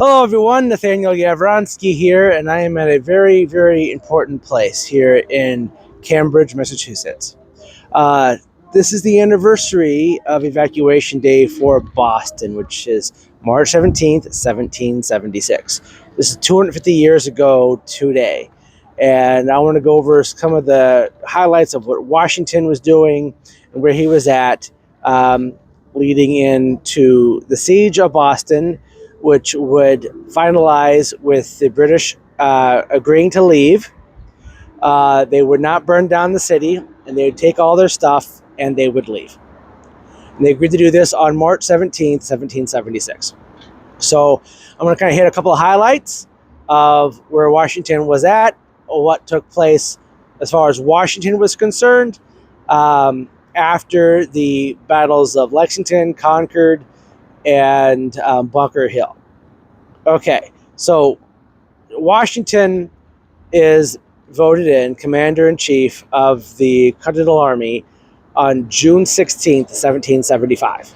Hello, everyone. Nathaniel Yavronsky here, and I am at a very, very important place here in Cambridge, Massachusetts. Uh, this is the anniversary of Evacuation Day for Boston, which is March 17th, 1776. This is 250 years ago today. And I want to go over some of the highlights of what Washington was doing and where he was at, um, leading into the siege of Boston, which would finalize with the British agreeing to leave. They would not burn down the city, and they would take all their stuff and they would leave. And they agreed to do this on March 17th, 1776. So I'm going to kind of hit a couple of highlights of where Washington was at, what took place as far as Washington was concerned after the battles of Lexington, Concord, and Bunker Hill. Okay, so Washington is voted in commander-in-chief of the Continental Army on June 16th, 1775.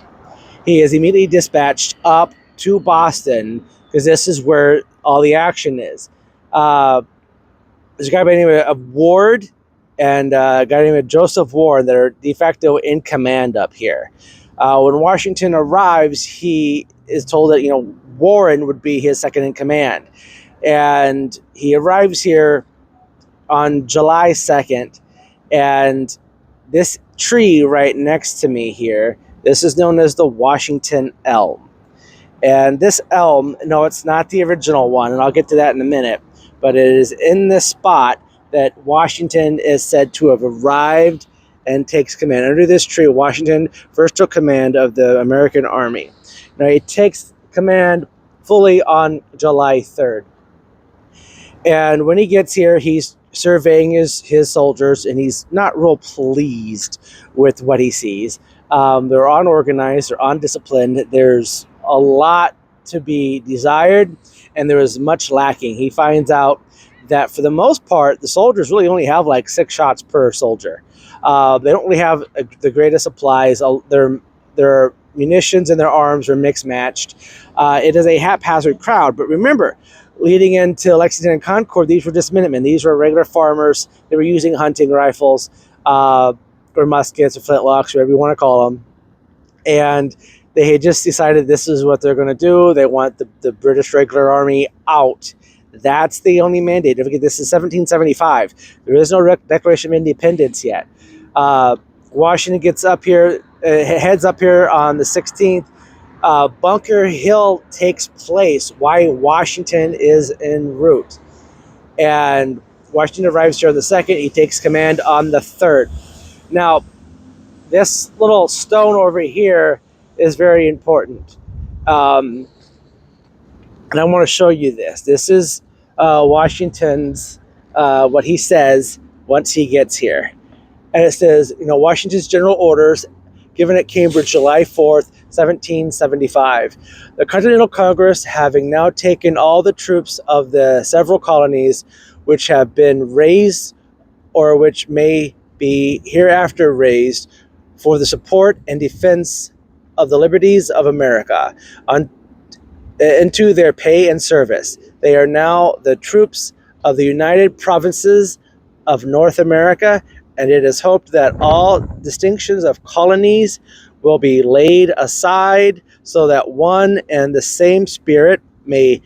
He is immediately dispatched up to Boston because this is where all the action is. There's a guy by the name of Ward and a guy named Joseph Warren that are de facto in command up here. When Washington arrives, he is told that Warren would be his second in command, and he arrives here on July 2nd, and this tree right next to me here, this is known as the Washington elm. And this elm, no, it's not the original one, and I'll get to that in a minute, but it is in this spot that Washington is said to have arrived and takes command. Under this tree, Washington first took command of the American Army. Now, he takes command fully on July 3rd. And when he gets here, he's surveying his soldiers, and he's not real pleased with what he sees. They're unorganized, they're undisciplined. There's a lot to be desired, and there is much lacking. He finds out that for the most part, the soldiers really only have like 6 shots per soldier. They don't really have the greatest supplies. Their munitions and their arms are mixed matched. It is a haphazard crowd, but remember, leading into Lexington and Concord, these were just Minutemen. These were regular farmers. They were using hunting rifles or muskets or flintlocks, whatever you want to call them. And they had just decided this is what they're going to do. They want the British regular army out. That's the only mandate. Don't forget, this is 1775. There is no Declaration of Independence yet. Washington gets up here, heads up here on the 16th. Bunker Hill takes place while Washington is en route. And Washington arrives here on the 2nd. He takes command on the 3rd. Now, this little stone over here is very important. And I want to show you this. This is Washington's, what he says once he gets here. And it says, Washington's general orders given at Cambridge, July 4th, 1775. The Continental Congress, having now taken all the troops of the several colonies which have been raised or which may be hereafter raised for the support and defense of the liberties of America, into their pay and service. They are now the troops of the United Provinces of North America, and it is hoped that all distinctions of colonies will be laid aside so that one and the same spirit may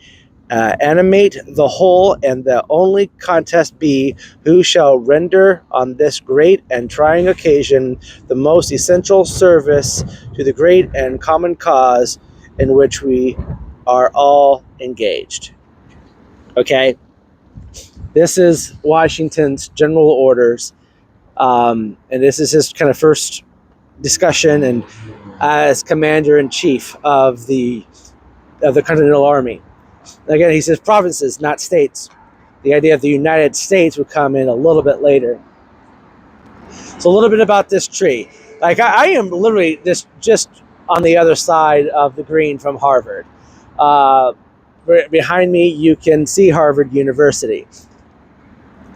animate the whole, and the only contest be who shall render on this great and trying occasion the most essential service to the great and common cause in which we are all engaged. Okay, this is Washington's general orders, and this is his kind of first discussion and as commander-in-chief of the Continental Army. Again, he says provinces, not states. The idea of the United States would come in a little bit later. So a little bit about this tree. Like I am literally just on the other side of the green from Harvard. Behind me, you can see Harvard University.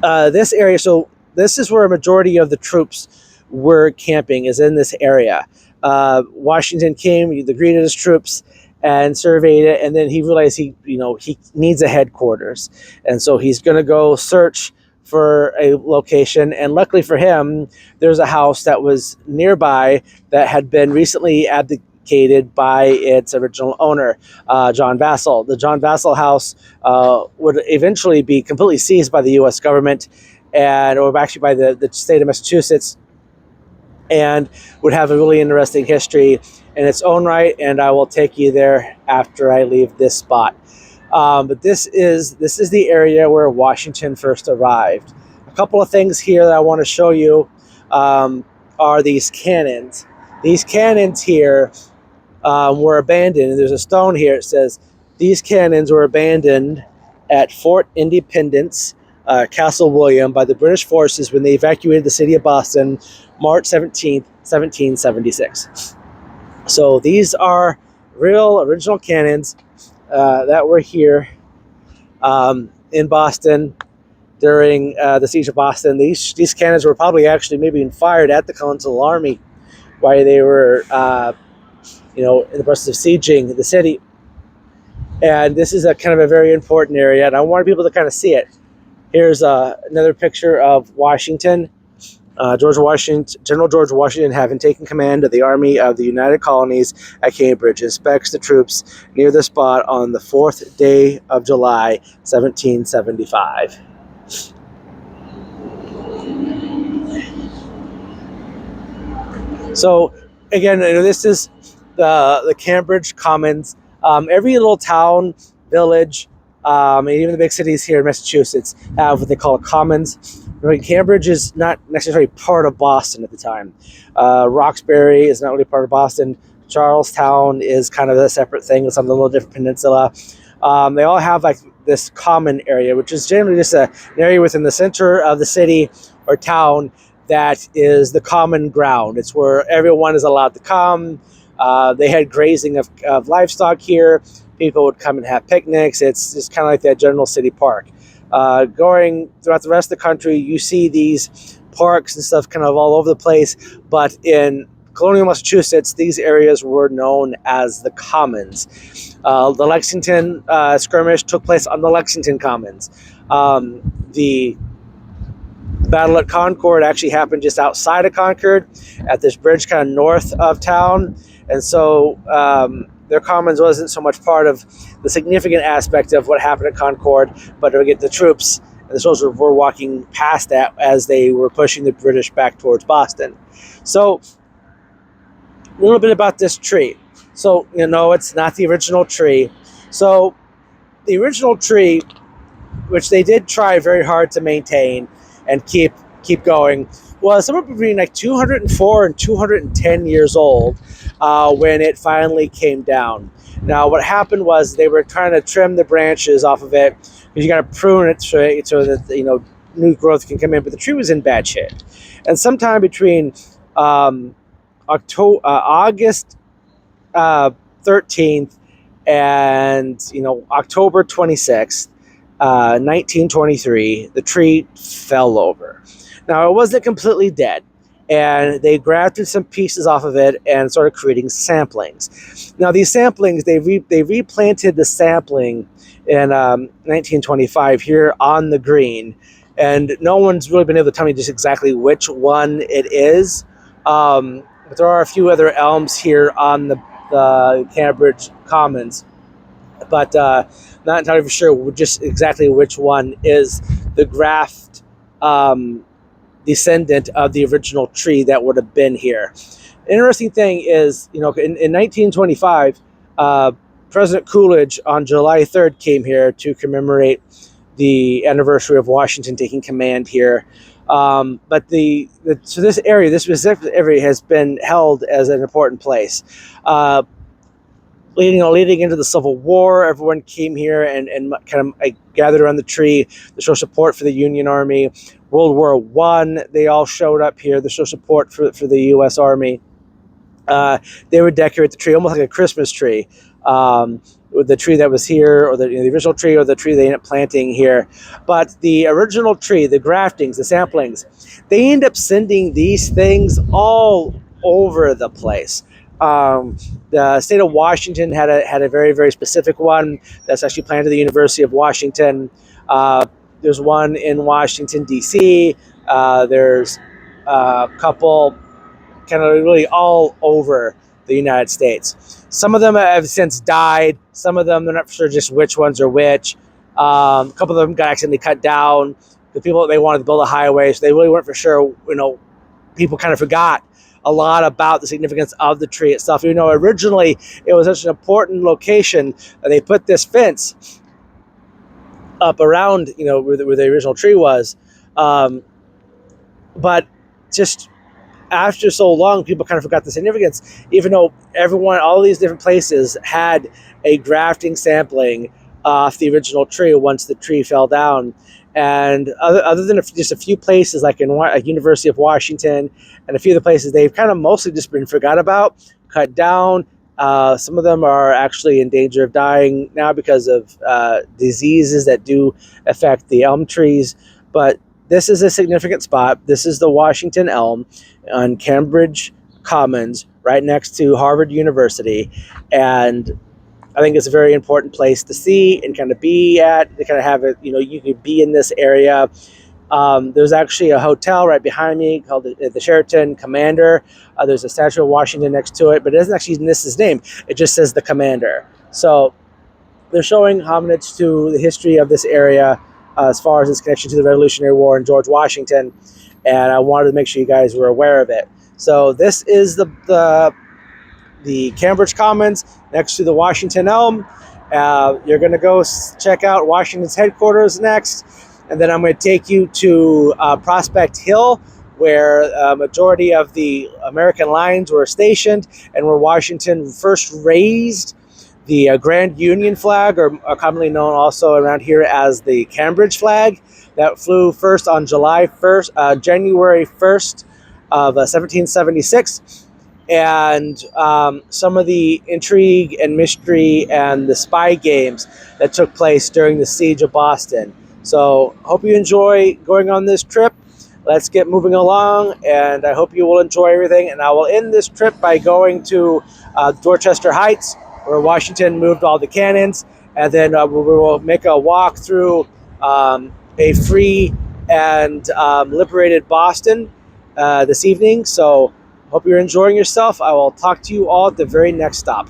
This area, so this is where a majority of the troops were camping, is in this area. Washington came, he greeted his troops, and surveyed it, and then he realized he needs a headquarters, and so he's going to go search for a location. And luckily for him, there's a house that was nearby that had been recently abdicated by its original owner, John Vassall. The John Vassall house would eventually be completely seized by the U.S. government, or actually by the state of Massachusetts, and would have a really interesting history in its own right. And I will take you there after I leave this spot. But this is the area where Washington first arrived. A couple of things here that I want to show you are these cannons. These cannons here were abandoned. And there's a stone here. It says these cannons were abandoned at Fort Independence, Castle William, by the British forces when they evacuated the city of Boston, March 17th, 1776. So these are real original cannons that were here in Boston during the siege of Boston. These cannons were probably actually maybe fired at the Continental Army while they were in the process of sieging the city. And this is a kind of a very important area, and I wanted people to kind of see it. Here's another picture of Washington. General George Washington, having taken command of the Army of the United Colonies at Cambridge, inspects the troops near the spot on the 4th day of July, 1775. So, again, this is the Cambridge Commons. Every little town, village, and even the big cities here in Massachusetts have what they call a commons. Cambridge is not necessarily part of Boston at the time. Roxbury is not really part of Boston. Charlestown is kind of a separate thing. It's on the little different peninsula. They all have like this common area, which is generally just an area within the center of the city or town that is the common ground. It's where everyone is allowed to come. They had grazing of livestock here. People would come and have picnics. It's just kind of like that general city park. Going throughout the rest of the country, you see these parks and stuff kind of all over the place. But in colonial Massachusetts, these areas were known as the Commons. The Lexington skirmish took place on the Lexington Commons. The battle at Concord actually happened just outside of Concord at this bridge kind of north of town. And so their commons wasn't so much part of the significant aspect of what happened at Concord, but to get the troops and the soldiers were walking past that as they were pushing the British back towards Boston. So a little bit about this tree. So, it's not the original tree. So the original tree, which they did try very hard to maintain and keep going, was somewhere between like 204 and 210 years old when it finally came down. Now, what happened was they were trying to trim the branches off of it because you got to prune it so that new growth can come in. But the tree was in bad shape, and sometime between August 13th and October 26th, 1923, the tree fell over. Now, it wasn't completely dead, and they grafted some pieces off of it and started creating samplings. Now, these samplings, they replanted the sapling in 1925 here on the green, and no one's really been able to tell me just exactly which one it is. But there are a few other elms here on the Cambridge Commons, but not entirely for sure just exactly which one is the graft descendant of the original tree that would have been here. Interesting thing is, in 1925, President Coolidge on July 3rd came here to commemorate the anniversary of Washington taking command here. But so this specific area has been held as an important place. Leading into the Civil War, everyone came here and kind of gathered around the tree to show support for the Union Army. World War I, they all showed up here to show support for the U.S. Army. They would decorate the tree almost like a Christmas tree, with the tree that was here, or the original tree, or the tree they ended up planting here. But the original tree, the graftings, the samplings, they end up sending these things all over the place. The state of Washington had a very, very specific one that's actually planned to the University of Washington. There's one in Washington, D.C. There's a couple kind of really all over the United States. Some of them have since died. Some of them, they're not sure just which ones are which. A couple of them got accidentally cut down. The people, they wanted to build a highway, so they really weren't for sure. People kind of forgot a lot about the significance of the tree itself. Originally it was such an important location that they put this fence up around, where the original tree was. But just after so long, people kind of forgot the significance, even though all these different places had a grafting sampling off the original tree once the tree fell down. And other than just a few places, like in University of Washington and a few of the places, they've kind of mostly just been forgot about, cut down. Some of them are actually in danger of dying now because of diseases that do affect the elm trees. But this is a significant spot. This is the Washington elm on Cambridge Commons, right next to Harvard University. And I think it's a very important place to see and kind of be at. To kind of have it, you could be in this area. There's actually a hotel right behind me called the Sheraton Commander. There's a statue of Washington next to it, but it doesn't actually list his name. It just says the Commander. So they're showing homage to the history of this area as far as its connection to the Revolutionary War and George Washington. And I wanted to make sure you guys were aware of it. So this is the Cambridge Commons next to the Washington Elm. You're going to go check out Washington's headquarters next, and then I'm going to take you to Prospect Hill, where a majority of the American lines were stationed and where Washington first raised the Grand Union flag, or commonly known also around here as the Cambridge flag, that flew first on January 1st of 1776. And some of the intrigue and mystery and the spy games that took place during the siege of Boston. So hope you enjoy going on this trip. Let's get moving along, and I hope you will enjoy everything. And I will end this trip by going to Dorchester Heights, where Washington moved all the cannons, and then we will make a walk through a free and liberated Boston this evening. So hope you're enjoying yourself. I will talk to you all at the very next stop.